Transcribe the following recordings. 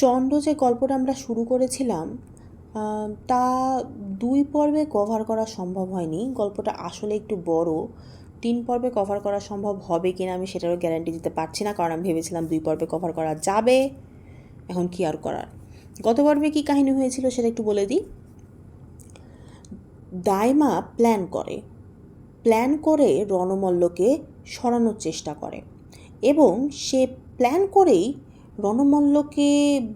চন্ড যে গল্পটা আমরা শুরু করেছিলাম তা 2 পর্বে কভার করা সম্ভব হয়নি। গল্পটা আসলে একটু বড়। 3 পর্বে কভার করা সম্ভব হবে কিনা আমি সেটারও গ্যারান্টি দিতে পারছি না, কারণ আমি ভেবেছিলাম 2 পর্বে কভার করা যাবে। এখন কি আর করার। গত পর্বে কী কাহিনী হয়েছিল সেটা একটু বলে দিই। দাইমা প্ল্যান করে রণমল্লকে সরানোর চেষ্টা করে এবং সে প্ল্যান করেই রণমল্লকে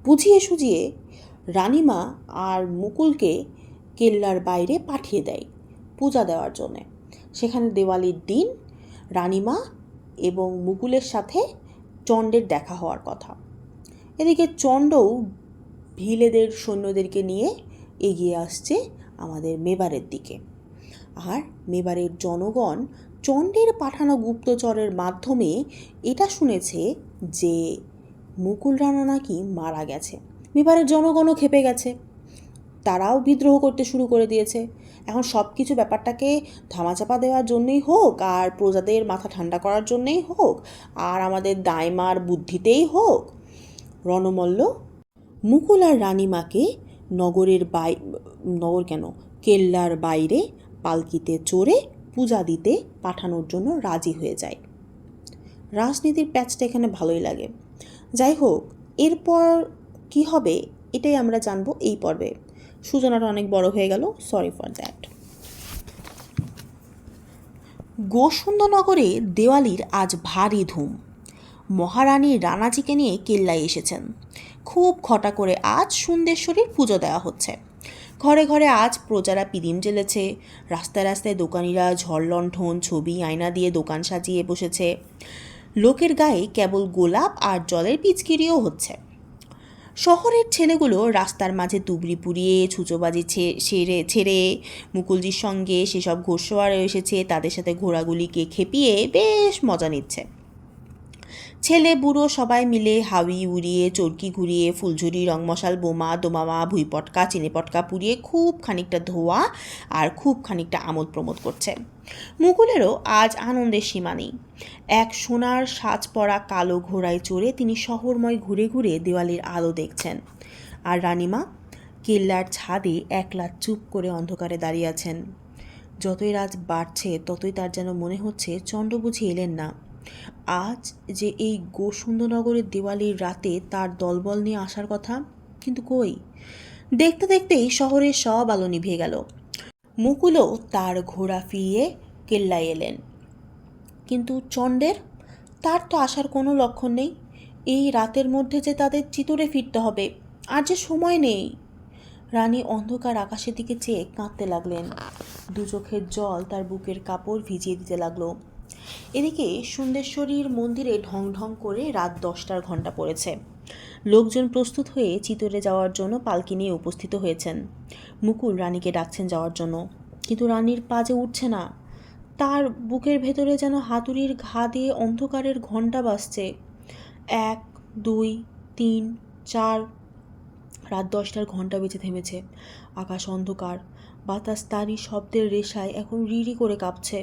বুঝিয়ে সুঝিয়ে রানিমা আর মুকুলকে কেল্লার বাইরে পাঠিয়ে দেয় পূজা দেওয়ার জন্যে। সেখানে দেওয়ালির দিন রানিমা এবং মুকুলের সাথে চণ্ডের দেখা হওয়ার কথা। এদিকে চণ্ডও ভিলেদের সৈন্যদেরকে নিয়ে এগিয়ে আসছে আমাদের মেবারের দিকে। আর মেবারের জনগণ চণ্ডের পাঠানো গুপ্তচরের মাধ্যমে এটা শুনেছে যে মুকুল রানা নাকি মারা গেছে। মেবারের জনগণও খেপে গেছে, তারাও বিদ্রোহ করতে শুরু করে দিয়েছে। এখন সব কিছু ব্যাপারটাকে ধামাচাপা দেওয়ার জন্যই হোক, আর প্রজাদের মাথা ঠান্ডা করার জন্যই হোক, আর আমাদের দাইমার বুদ্ধিতেই হোক, রণমল্ল মুকুল আর রানিমাকে কেল্লার বাইরে পালকিতে চড়ে পূজা দিতে পাঠানোর জন্য রাজি হয়ে যায়। রাজনীতির প্যাচটা এখানে ভালোই লাগে। যাই হোক, এরপর কি হবে এটাই আমরা জানবো এই পর্বে। সূচনাটা অনেক বড় হয়ে গেল, সরি ফর দ্যাট। গোসুন্দরনগরে দেওয়ালির আজ ভারী ধুম। মহারানী রানাজিকে নিয়ে কেল্লায় এসেছেন। খুব ঘটা করে আজ সুন্দেশ্বরীর পুজো দেওয়া হচ্ছে। ঘরে ঘরে আজ প্রজারা পিদিম জ্বেলেছে। রাস্তায় রাস্তায় দোকানিরা ঝড়লণ্ঠন, ছবি, আয়না দিয়ে দোকান সাজিয়ে বসেছে। লোকের গায়ে কেবল গোলাপ আর জলের পিচকিরিও হচ্ছে। শহরের ছেলেগুলো রাস্তার মাঝে তুবড়ি পুড়িয়ে ছুঁচোবাজি ছেড়ে মুকুলজির সঙ্গে সেসব ঘোড়সওয়ারও এসেছে, তাদের সাথে ঘোড়াগুলিকে খেপিয়ে বেশ মজা নিচ্ছে। ছেলে বুড়ো সবাই মিলে হাওয়ি উড়িয়ে, চরকি ঘুরিয়ে, ফুলঝুরি, রংমশাল, বোমা, দোমামা, ভুঁইপটকা, চিনিপটকা পুড়িয়ে খুব খানিকটা ধোয়া আর খুব খানিকটা আমোদ প্রমোদ করছে। মুকুলেরও আজ আনন্দের সীমা নেই। এক সোনার সাজ পরা কালো ঘোড়ায় চড়ে তিনি শহরময় ঘুরে ঘুরে দেওয়ালির আলো দেখছেন। আর রানিমা কেল্লার ছাদে একলা চুপ করে অন্ধকারে দাঁড়িয়ে আছেন। যতই রাত বাড়ছে ততই তার যেন মনে হচ্ছে চণ্ড বুঝি এলেন না। আজ যে এই গোসুন্দরনগরের দেওয়ালির রাতে তার দলবল নিয়ে আসার কথা, কিন্তু কই। দেখতে দেখতেই শহরের সব আলো নিভে গেল। মুকুলও তার ঘোড়া ফিরিয়ে কেল্লায় এলেন, কিন্তু তার তো আসার কোনো লক্ষণ নেই। এই রাতের মধ্যে যে তাদের চিতরে ফিরতে হবে, আর যে সময় নেই। রানী অন্ধকার আকাশের দিকে চেয়ে কাঁদতে লাগলেন। দু চোখের জল তার বুকের কাপড় ভিজিয়ে দিতে লাগলো। এদিকে সুন্দেশ্বরীর মন্দিরে ঢং ঢং করে রাত 10টার ঘণ্টা পড়েছে। লোকজন প্রস্তুত হয়ে চিতরে যাওয়ার জন্য পালকি নিয়ে উপস্থিত হয়েছেন। মুকুল রানীকে ডাকছেন যাওয়ার জন্য, কিন্তু রানীর পা যে উঠছে না। তার বুকের ভেতরে যেন হাতুড়ির ঘা দিয়ে অন্ধকারের ঘণ্টা বাজছে। 1, 2, 3, 4। রাত 10টার ঘণ্টা বেজে থেমেছে। আকাশ অন্ধকার, বাতাস তারই শব্দের রেশায় এখন রিরি করে কাঁপছে।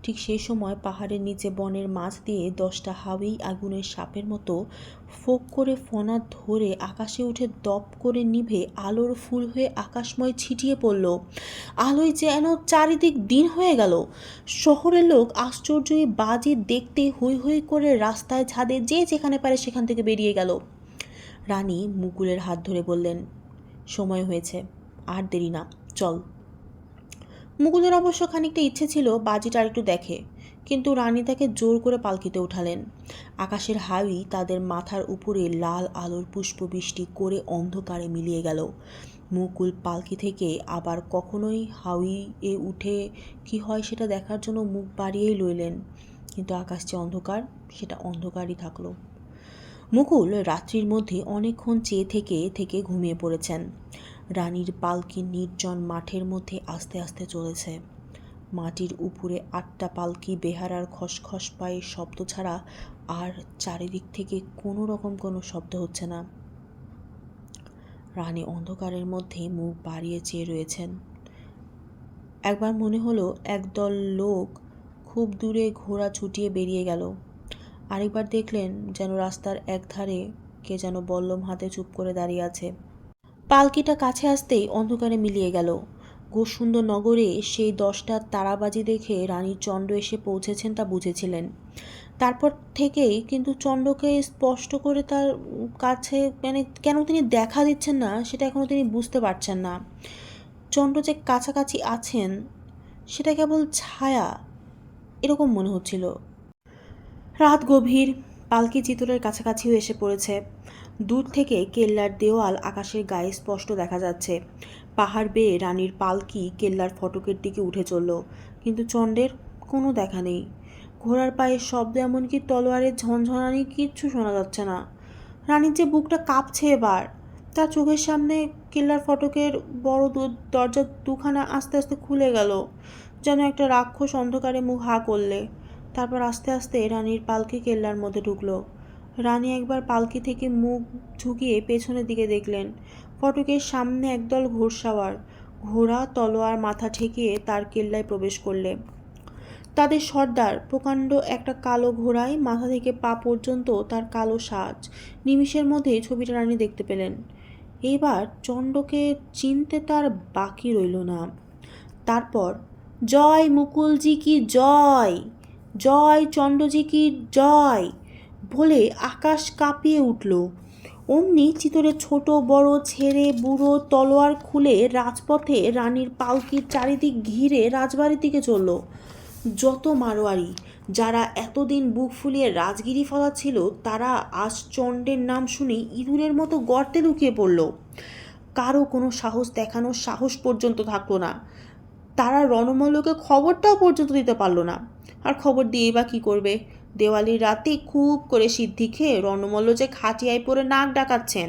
ঠিক সেই সময় পাহাড়ের নিচে বনের মাঝ দিয়ে 10টা হাওয়ি আগুনের সাপের মতো ফোঁক করে ফনা ধরে আকাশে উঠে দপ করে নিভে আলোর ফুল হয়ে আকাশময় ছিটিয়ে পড়ল। আলোয় যেন চারিদিক দিন হয়ে গেল। শহরের লোক আশ্চর্যই বাজি দেখতে হৈ হৈ করে রাস্তায়, ছাদে, যে যেখানে পারে সেখান থেকে বেরিয়ে গেল। রানী মুকুলের হাত ধরে বললেন, সময় হয়েছে, আর দেরি না, চল। মুকুলের অবশ্য খানিকটা ইচ্ছে ছিল বাজিটা একটু দেখে, কিন্তু রানী তাকে জোর করে পালকিতে উঠালেন। আকাশের হাওয়ি তাদের মাথার উপরে লাল আলোর পুষ্পবৃষ্টি করে অন্ধকারে মিলিয়ে গেল। মুকুল পালকি থেকে আবার কখনোই হাওয়ি এ উঠে কি হয় সেটা দেখার জন্য মুখ বাড়িয়েই লইলেন, কিন্তু আকাশ যে অন্ধকার, সেটা অন্ধকারই থাকলো। মুকুল রাত্রির মধ্যে অনেকক্ষণ চেয়ে থেকে থেকে ঘুমিয়ে পড়েছেন। রানীর পালকি নির্জন মাঠের মধ্যে আস্তে আস্তে চলেছে। মাটির উপরে 8টা পালকি বেহারার খসখস পায়ের শব্দ ছাড়া আর চারিদিক থেকে কোনো রকম কোনো শব্দ হচ্ছে না। রানী অন্ধকারের মধ্যে মুখ বাড়িয়ে চেয়ে রয়েছেন। একবার মনে হলো একদল লোক খুব দূরে ঘোড়া ছুটিয়ে বেরিয়ে গেল। আরেকবার দেখলেন যেন রাস্তার একধারে কে যেন বল্লম হাতে চুপ করে দাঁড়িয়ে আছে। পালকিটা কাছে আসতেই অন্ধকারে মিলিয়ে গেল। গোসুন্দর নগরে সেই 10টার তারাবাজি দেখে রানী চণ্ড এসে পৌঁছেছেন তা বুঝেছিলেন। তারপর থেকেই কিন্তু চণ্ডকে স্পষ্ট করে তার কাছে কেন তিনি দেখা দিচ্ছেন না সেটা এখনও তিনি বুঝতে পারছেন না। চণ্ড যে কাছাকাছি আছেন সেটা কেবল ছায়া, এরকম মনে হচ্ছিল। রাত গভীর, পালকি চিতলের কাছাকাছিও এসে পড়েছে। দূর থেকে কেল্লার দেওয়াল আকাশের গায়ে স্পষ্ট দেখা যাচ্ছে। পাহাড় বেয়ে রানীর পালকি কেল্লার ফটকের দিকে উঠে চলল, কিন্তু চণ্ডের কোনো দেখা নেই। ঘোড়ার পায়ের শব্দ, এমনকি তলোয়ারের ঝনঝনানি, কিচ্ছু শোনা যাচ্ছে না। রানীর যে বুকটা কাঁপছে এবার। তার চোখের সামনে কেল্লার ফটকের বড় দরজা দুখানা আস্তে আস্তে খুলে গেল, যেন একটা রাক্ষস অন্ধকারে মুখ হা করলে। তারপর আস্তে আস্তে রানীর পালকি কেল্লার মধ্যে ঢুকলো। রানী একবার পালকি থেকে মুখ ঝুঁকিয়ে পেছনের দিকে দেখলেন। ফটকের সামনে একদল ঘোড়সাওয়ার ঘোড়া তলোয়ার মাথা ঠেকিয়ে তার কেল্লায় প্রবেশ করলে। তাদের সর্দার প্রকাণ্ড একটা কালো ঘোড়ায়, মাথা থেকে পা পর্যন্ত তার কালো সাজ। নিমিষের মধ্যে ছবিটা রানী দেখতে পেলেন। এইবার চণ্ডকে চিনতে তার বাকি রইল না। তারপর জয় মুকুলজি কি জয়, জয় চণ্ডজি কি জয় বলে আকাশ কাঁপিয়ে উঠল। অমনি চিতরে ছোট বড় ছেড়ে বুড়ো তলোয়ার খুলে রাজপথে রানীর পালকির চারিদিক ঘিরে রাজবাড়ির দিকে চলল। যত মারোয়ারি যারা এতদিন বুক ফুলিয়ে রাজগিরি ফলাচ্ছিল, তারা আজ চণ্ডের নাম শুনে ইঁদুরের মতো গর্তে লুকিয়ে পড়ল। কারো কোনো সাহস দেখানোর সাহস পর্যন্ত থাকলো না। তারা রণমল্লকে খবরটাও পর্যন্ত দিতে পারলো না। আর খবর দিয়ে বা কী করবে? দেওয়ালির রাতে খুব করে সিদ্ধি খেয়ে রণমল্ল যে খাটিয়ায় পড়ে নাক ডাকাচ্ছেন।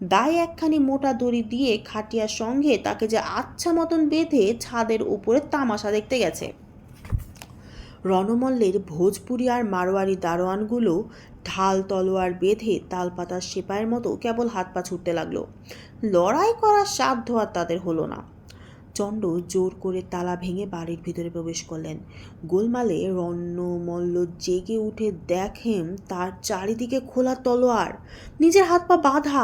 দায় একখানি মোটা দড়ি দিয়ে খাটিয়ার সঙ্গে তাকে যে আচ্ছা মতন বেঁধে ছাদের উপরে তামাশা দেখতে গেছে। রণমল্লের ভোজপুরি আর মারোয়ারি দারোয়ানগুলো ঢাল তলোয়ার বেঁধে তালপাতার সেপাইয়ের মতো কেবল হাত পা ছুটতে লাগলো। লড়াই করার সাধ্য আর তাদের হলো না। চণ্ড জোর করে তালা ভেঙে বাড়ির ভিতরে প্রবেশ করলেন। গোলমালে রণমল্ল জেগে উঠে দেখেন তার চারিদিকে খোলা তলোয়ার, নিজের হাত পা বাঁধা।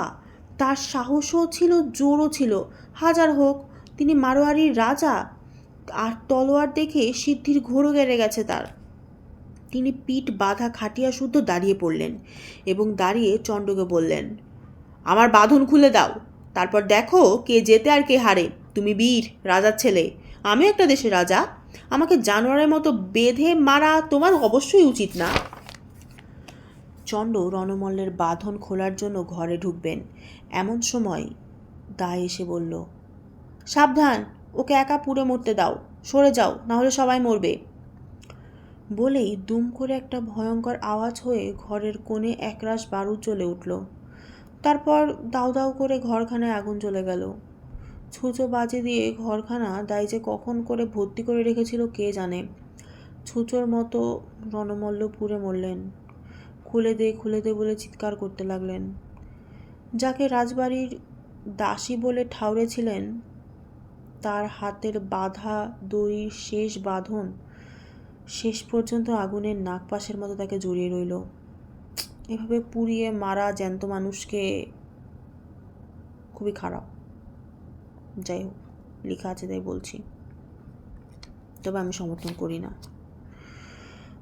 তার সাহসও ছিল, জোরও ছিল। হাজার হোক, তিনি মারোয়ারির রাজা। আর তলোয়ার দেখে সিদ্ধির ঘোরও গেড়ে গেছে তার। তিনি পিঠ বাঁধা খাটিয়া শুদ্ধ দাঁড়িয়ে পড়লেন এবং দাঁড়িয়ে চণ্ডকে বললেন, আমার বাঁধন খুলে দাও, তারপর দেখো কে জেতে আর কে হারে। তুমি বীর, রাজার ছেলে, আমিও একটা দেশের রাজা। আমাকে জানোয়ারের মতো বেঁধে মারা তোমার অবশ্যই উচিত না। চণ্ড রণমল্লের বাঁধন খোলার জন্য ঘরে ঢুকবেন, এমন সময় দায় এসে বলল, সাবধান, ওকে একা পুড়ে মরতে দাও, সরে যাও, নাহলে সবাই মরবে। বলেই দুম করে একটা ভয়ঙ্কর আওয়াজ হয়ে ঘরের কোণে একরাশ বারুদ জ্বলে উঠল। তারপর দাউ দাউ করে ঘরখানায় আগুন জ্বলে গেল। ছুঁচো বাজে দিয়ে ঘরখানা দাই যে কখন করে ভর্তি করে রেখেছিল কে জানে। ছুঁচোর মতো রণমল্ল পুড়ে মরলেন। খুলে দে বলে চিৎকার করতে লাগলেন। যাকে রাজবাড়ির দাসী বলে ঠাউরেছিলেন, তার হাতের বাঁধা দড়ির শেষ বাঁধন শেষ পর্যন্ত আগুনের নাগপাশের মতো তাকে জড়িয়ে রইল। এভাবে পুড়িয়ে মারা জ্যান্ত মানুষকে খুবই খারাপ। যাই হোক, লেখা আছে তাই বলছি, তবে আমি সমর্থন করি না।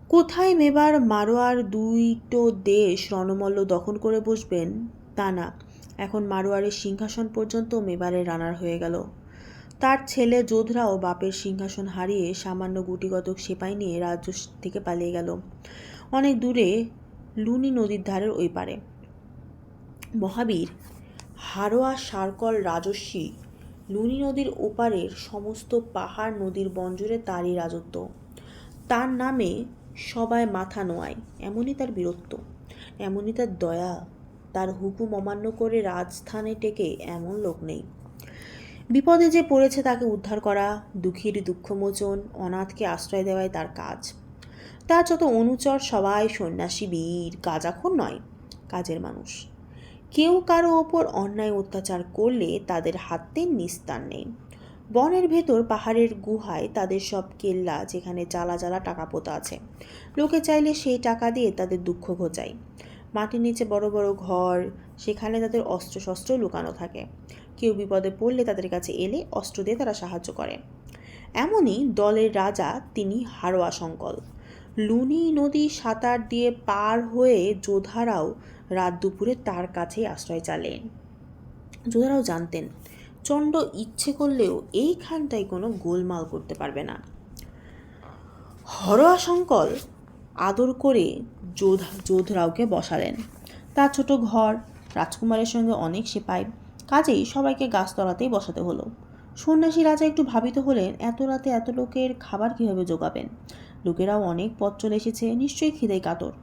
কোথায় মেবার মারোয়ার দুইটো দেশ রণমল্ল দখল করে বসবেন তা না, এখন মারোয়ারের সিংহাসন পর্যন্ত মেবারের রানার হয়ে গেল। তার ছেলে যোধরাও বাপের সিংহাসন হারিয়ে সামান্য গুটিগতক সেপাই নিয়ে রাজ্য থেকে পালিয়ে গেল অনেক দূরে, লুনি নদীর ধারের ওই পারে। মহাবীর হারোয়া সারকল রাজস্বী লুনি নদীর ওপারের সমস্ত পাহাড় নদীর বনজুড়ে তারই রাজত্ব। তার নামে সবাই মাথা নোয়ায়, এমনই তার বীরত্ব, এমনই তার দয়া। তার হুকুম অমান্য করে রাজস্থানে টেকে এমন লোক নেই। বিপদে যে পড়েছে তাকে উদ্ধার করা, দুঃখীর দুঃখমোচন, অনাথকে আশ্রয় দেওয়াই তার কাজ। তার যত অনুচর সবাই সন্ন্যাসী, বীর, গাঁজাখোর নয়, কাজের মানুষ। কেউ কারো ওপর অন্যায় অত্যাচার করলে তাদের হাতে নিস্তার নেই। বনের ভেতর পাহাড়ের গুহায় তাদের সব কেল্লা, যেখানে জ্বালা জ্বালা টাকা পোতা আছে। লোকে চাইলে সেই টাকা দিয়ে তাদের দুঃখ ঘোচায়। মাটির নিচে বড় বড় ঘর, সেখানে তাদের অস্ত্রশস্ত্র লুকানো থাকে। কেউ বিপদে পড়লে তাদের কাছে এলে অস্ত্র দিয়ে তারা সাহায্য করে। এমনই দলের রাজা তিনি হাড়োয়াশঙ্কল। লুনি নদী সাঁতার দিয়ে পার হয়ে যোধারাও রাত দুপুরে তার কাছেই আশ্রয় চালেন। যোধারাও জানতেন চণ্ড ইচ্ছে করলেও এইখানটায় কোনো গোলমাল করতে পারবে না। হরোয়াশঙ্কল আদর করে যোধরাওকে বসালেন। তার ছোট ঘর, রাজকুমারের সঙ্গে অনেক সেপাই, কাজেই সবাইকে গাছতলাতেই বসাতে হলো। সন্ন্যাসী রাজা একটু ভাবিত হলেন এত রাতে এত লোকের খাবার কীভাবে জোগাবেন। লোকেরাও অনেক পথ চলে এসেছে, নিশ্চয়ই খিদেয় কাতর।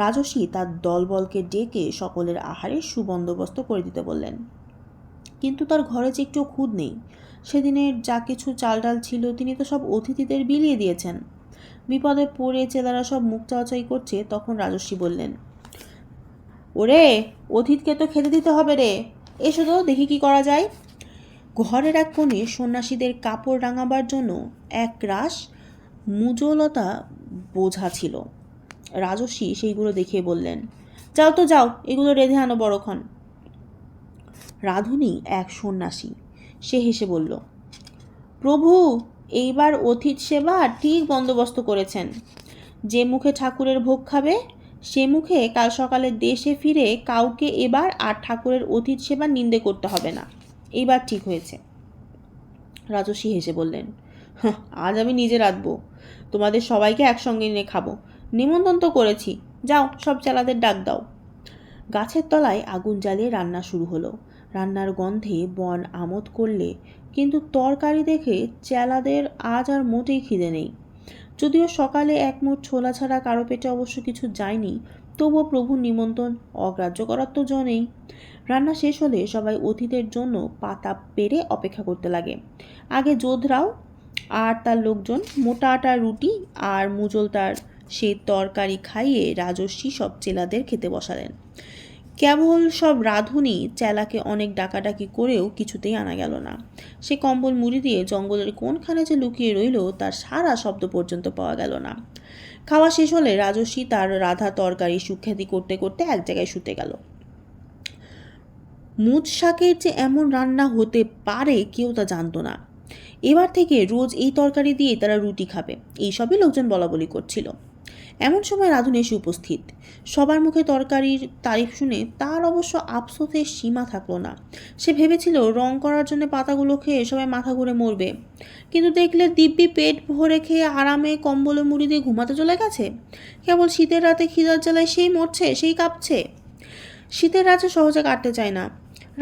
রাজর্ষি তার দলবলকে ডেকে সকলের আহারের সুবন্দোবস্ত করে দিতে বললেন। কিন্তু তার ঘরে যে একটু খুদ নেই। সেদিনের যা কিছু চাল ডাল ছিল তিনি তো সব অতিথিদের বিলিয়ে দিয়েছেন। বিপদে পড়ে চেলারা সব মুখ চাওয়াচাই করছে, তখন রাজর্ষি বললেন, ওরে, অতিথিকে তো খেতে দিতে হবে রে, এসো তো দেখি কি করা যায়। ঘরের এক কোণে সন্ন্যাসীদের কাপড় রাঙাবার জন্য এক রাশ মুজলতা বোঝা ছিল। রাজর্ষি সেইগুলো দেখিয়ে বললেন, যাও তো যাও, এগুলো রেঁধে আনো বড়ক্ষণ। রাধুনী এক সন্ন্যাসী, সে হেসে বলল, প্রভু এইবার অতিথি সেবা ঠিক বন্দোবস্ত করেছেন। যে মুখে ঠাকুরের ভোগ খাবে সে মুখে কাল সকালে দেশে ফিরে কাউকে এবার আর ঠাকুরের অতিথি সেবা নিন্দে করতে হবে না। এইবার ঠিক হয়েছে। রাজর্ষি হেসে বললেন, আজ আমি নিজে রাঁধবো, তোমাদের সবাইকে একসঙ্গে নিয়ে খাবো। নিমন্ত্রণ তো করেছি, যাও সব চেলাদের ডাক দাও। গাছের তলায় আগুন জ্বালিয়ে রান্না শুরু হলো। রান্নার গন্ধে বন আমোদ করলে, কিন্তু তরকারি দেখে চেলাদের আজ আর মোটেই খিদে নেই। যদিও সকালে এক মুঠ ছোলা ছাড়া কারো পেটে অবশ্য কিছু যায়নি, তবুও প্রভুর নিমন্ত্রণ অগ্রাহ্য করার তো জো নেই। রান্না শেষ হলে সবাই অতিথিদের জন্য পাতা পেরে অপেক্ষা করতে লাগে। আগে যোধরাও আর তার লোকজন মোটা আটার রুটি আর মুজলতার সেই তরকারি খাইয়ে রাজর্ষি সব চেলাদের খেতে বসালেন। কেবল সব রাঁধুনি চেলাকে অনেক ডাকাডাকি করেও কিছুতেই আনা গেল না। সে কম্বল মুড়ি দিয়ে জঙ্গলের কোনখানে যে লুকিয়ে রইল তার সারা শব্দ পর্যন্ত পাওয়া গেল না। খাওয়া শেষ হলে রাজর্ষি তার রাধা তরকারি সুখ্যাতি করতে করতে এক জায়গায় শুতে গেল। মুজ শাকের যে এমন রান্না হতে পারে কেউ তা জানতো না। এবার থেকে রোজ এই তরকারি দিয়ে তারা রুটি খাবে, এইসবই লোকজন বলাবলি করছিল। এমন সময় রাধুনী এসে উপস্থিত। সবার মুখে তরকারির তারিফ শুনে তার অবশ্য আফসোসের সীমা থাকলো না। সে ভেবেছিল রং করার জন্য পাতাগুলো খেয়ে সবাই মাথা ঘুরে মরবে, কিন্তু দেখলে দিব্যি পেট ভরে খেয়ে আরামে কম্বলে মুড়ি দিয়ে ঘুমাতে চলে গেছে। কেবল শীতের রাতে খিদার জ্বালায় সেই মরছে, সেই কাঁপছে। শীতের রাতে সহজে কাটতে চায় না।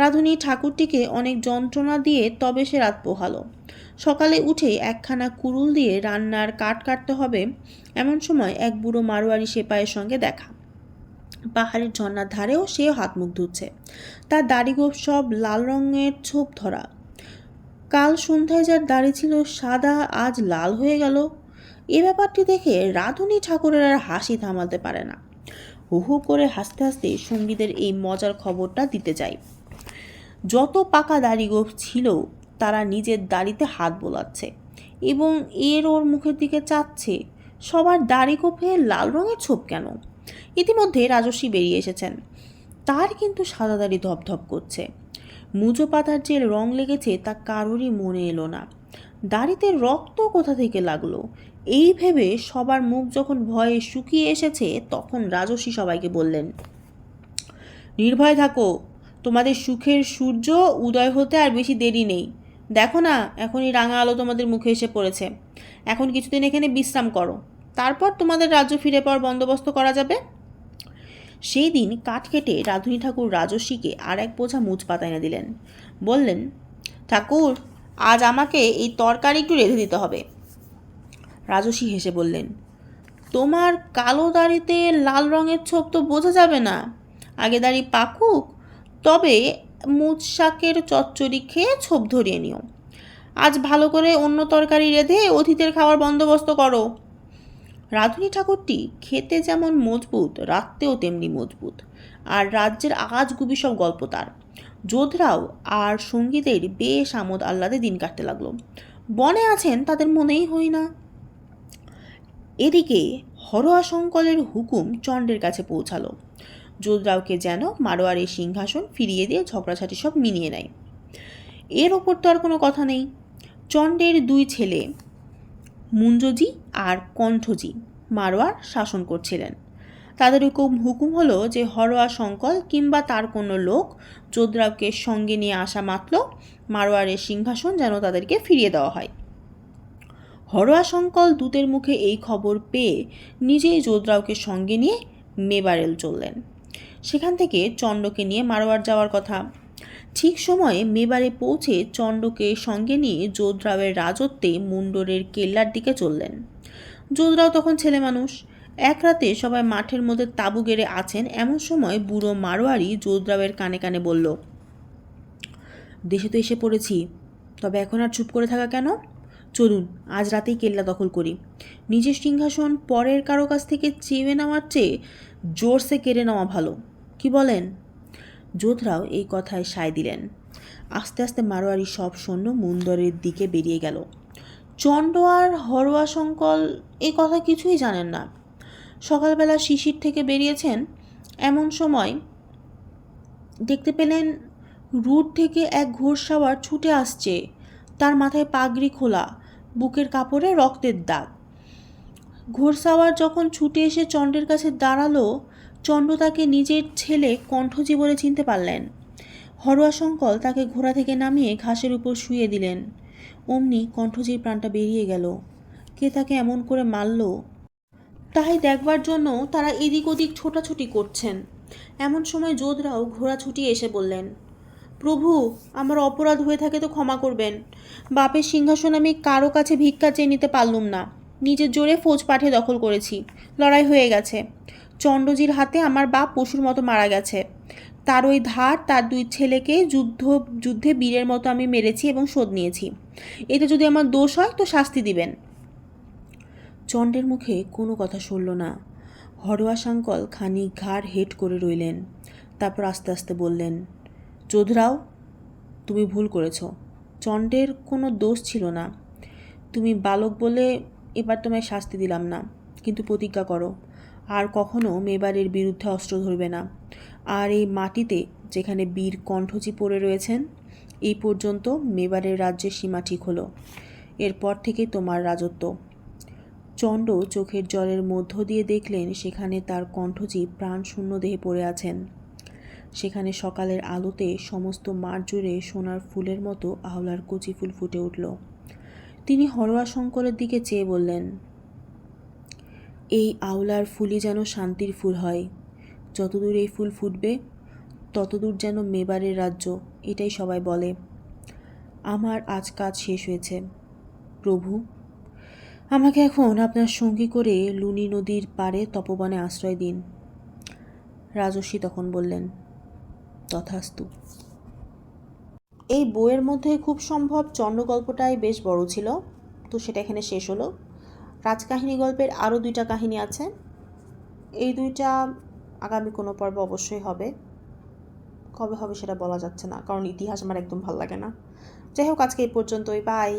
রাধুনী ঠাকুরটিকে অনেক যন্ত্রণা দিয়ে তবে সে রাত পোহালো। সকালে উঠে একখানা কুড়ুল দিয়ে রান্নার কাঠ কাটতে হবে, এমন সময় এক বুড়ো মারোয়ারি সেপাইয়ের সঙ্গে দেখা। পাহাড়ের ঝর্ণার ধারেও সেও হাত মুখ ধুচ্ছে। তার দাড়িগোঁফ সব লাল রঙের ছোপ ধরা। কাল সন্ধ্যায় যার দাড়ি ছিল সাদা, আজ লাল হয়ে গেল। এ ব্যাপারটি দেখে রাধুনী ঠাকুরের আর হাসি থামাতে পারে না। হু হু করে হাসতে হাসতে সঙ্গীদের এই মজার খবরটা দিতে যায়। যত পাকা দাড়িগোঁফ ছিল তারা নিজের দাড়িতে হাত বোলাচ্ছে এবং ওর মুখের দিকে চাচ্ছে। সবার দাড়িগোঁফে লাল রঙের ছোপ কেন? ইতিমধ্যে রাজর্ষি বেরিয়ে এসেছেন। তার কিন্তু সাদা দাড়ি ধপধপ করছে। মুজো পাতার যে রং লেগেছে তা কারোরই মনে এলো না। দাড়িতে রক্ত কোথা থেকে লাগলো? এই ভেবে সবার মুখ যখন ভয়ে শুকিয়ে এসেছে, তখন রাজর্ষি সবাইকে বললেন, নির্ভয় থাকো, তোমাদের সুখের সূর্য উদয় হতে আর বেশি দেরি নেই। দেখো না, এখনই রাঙা আলো তোমাদের মুখে এসে পড়েছে। এখন কিছুদিন এখানে বিশ্রাম করো, তারপর তোমাদের রাজ্য ফিরে পাওয়ার বন্দোবস্ত করা যাবে। সেই দিন কাঠ কেটে রাধুনী ঠাকুর রাজর্ষিকে আর এক বোঝা মুজ পাতা এনে দিলেন। বললেন, ঠাকুর, আজ আমাকে এই তরকারি একটু রেঁধে দিতে হবে। রাজর্ষি হেসে বললেন, তোমার কালো দাড়িতে লাল রঙের ছোপ তো বোঝা যাবে না। আগে দাড়ি পাকুক, তবে মুজ শাকের চচ্চড়ি খেয়ে ছোপ ধরিয়ে নিও। আজ ভালো করে অন্য তরকারি রেঁধে অতিথির খাওয়ার বন্দোবস্ত করো। রাধুনী ঠাকুরটি খেতে যেমন মজবুত, রাখতেও তেমনি মজবুত, আর রাজ্যের আজগুবি সব গল্প তার। যোধরাও আর সঙ্গীদের বেশ আমোদ আহ্লাদে দিন কাটতে লাগলো। বনে আছেন তাদের মনেই হই না। এদিকে হরোয়াশঙ্কলের হুকুম চণ্ডের কাছে পৌঁছালো। যোধরাওকে যেন মারোয়ারের সিংহাসন ফিরিয়ে দিয়ে ঝগড়াঝাটি সব মিনিয়ে নেয়। এর ওপর তো আর কোনো কথা নেই। চণ্ডের দুই ছেলে মুঞ্জজি আর কণ্ঠজি মারোয়ার শাসন করছিলেন। তাদের হুকুম হলো যে হরোয়া শঙ্কল কিংবা তার কোনো লোক যোধরাওকে সঙ্গে নিয়ে আসা মাত্র মারোয়ারের সিংহাসন যেন তাদেরকে ফিরিয়ে দেওয়া হয়। হরোয়া শঙ্কল দূতের মুখে এই খবর পেয়ে নিজেই যোধরাওকে সঙ্গে নিয়ে মেবারেল চললেন। সেখান থেকে চণ্ডকে নিয়ে মারোয়ার যাওয়ার কথা। ঠিক সময়ে মেবারে পৌঁছে চণ্ডকে সঙ্গে নিয়ে যোধরাওয়ের রাজত্বে মুন্ডরের কেল্লার দিকে চললেন। যোধরাও তখন ছেলে মানুষ। এক রাতে সবাই মাঠের মধ্যে তাঁবু গেড়ে আছেন, এমন সময় বুড়ো মারোয়ারি যোধরাওয়ের কানে কানে বলল, দেশে তো এসে পড়েছি, তবে এখন আর চুপ করে থাকা কেন? চলুন আজ রাতেই কেল্লা দখল করি। নিজের সিংহাসন পরের কারো কাছ থেকে চেয়ে নেওয়ার চেয়ে জোরসে কেড়ে নেওয়া ভালো, কি বলেন? যোধরাও এই কথায় সায় দিলেন। আস্তে আস্তে মারোয়ারি সব সৈন্য মুন্দরের দিকে বেরিয়ে গেল। চণ্ড আর হরোয়া শঙ্কল এই কথা কিছুই জানেন না। সকালবেলা শিশির থেকে বেরিয়েছেন, এমন সময় দেখতে পেলেন রুট থেকে এক ঘোড়সাওয়ার ছুটে আসছে। তার মাথায় পাগড়ি খোলা, বুকের কাপড়ে রক্তের দাগ। ঘোড়সাওয়ার যখন ছুটে এসে চণ্ডের কাছে দাঁড়ালো, চণ্ড তাকে নিজের ছেলে কণ্ঠজি বলে চিনতে পারলেন। হরোয়া শঙ্কল তাকে ঘোড়া থেকে নামিয়ে ঘাসের উপর শুইয়ে দিলেন। অমনি কণ্ঠজির প্রাণটা বেরিয়ে গেল। কে তাকে এমন করে মারল তাই দেখবার জন্য তারা এদিক ওদিক ছোটাছুটি করছেন। এমন সময় যোধরাও ঘোড়া ছুটিয়ে এসে বললেন, প্রভু, আমার অপরাধ হয়ে থাকে তো ক্ষমা করবেন। বাপের সিংহাসন আমি কারো কাছে ভিক্ষা চেয়ে নিতে পারলুম না। নিজের জোরে ফৌজ পাঠিয়ে দখল করেছি। লড়াই হয়ে গেছে। চণ্ডজির হাতে আমার বাপ পশুর মতো মারা গেছে। তার ওই ধার তার দুই ছেলেকে যুদ্ধে বীরের মতো আমি মেরেছি এবং শোধ নিয়েছি। এতে যদি আমার দোষ হয় তো শাস্তি দিবেন। চণ্ডের মুখে কোনো কথা সরল না। হরোয়া শঙ্কল খানিক ঘাড় হেট করে রইলেন। তারপর আস্তে আস্তে বললেন, যোধরাও, তুমি ভুল করেছ। চণ্ডের কোনো দোষ ছিল না। তুমি বালক বলে এবার তোমায় শাস্তি দিলাম না, কিন্তু প্রতিজ্ঞা করো আর কখনো মেবারের বিরুদ্ধে অস্ত্র ধরবে না। আর এই মাটিতে যেখানে বীর কণ্ঠজি পড়ে রয়েছেন, এই পর্যন্ত মেবারের রাজ্যের সীমা ঠিক হলো। এরপর থেকে তোমার রাজত্ব। চণ্ড চোখের জলের মধ্য দিয়ে দেখলেন সেখানে তার কণ্ঠজি প্রাণশূন্য দেহে পড়ে আছেন। সেখানে সকালের আলোতে সমস্ত মাঠ জুড়ে সোনার ফুলের মতো আওলার কচি ফুল ফুটে উঠল। তিনি হরোয়া শঙ্করের দিকে চেয়ে বললেন, এই আওলার ফুলই যেন শান্তির ফুল হয়। যতদূর এই ফুল ফুটবে ততদূর যেন মেবারের রাজ্য, এটাই সবাই বলে। আমার আজ কাজ শেষ হয়েছে। প্রভু, আমাকে এখন আপনার সঙ্গী করে লুনি নদীর পাড়ে তপবনে আশ্রয় দিন। রাজর্ষি তখন বললেন, তথাস্তু। এই বইয়ের মধ্যে খুব সম্ভব চণ্ড গল্পটাই বেশ বড় ছিল, তো সেটা এখানে শেষ হলো। রাজকাহিনী গল্পের আরও 2টা কাহিনী আছে। এই 2টা আগামী কোনো পর্ব অবশ্যই হবে। কবে হবে সেটা বলা যাচ্ছে না, কারণ ইতিহাস আমার একদম ভালো লাগে না। যাই হোক, আজকে এই পর্যন্তই। বাই।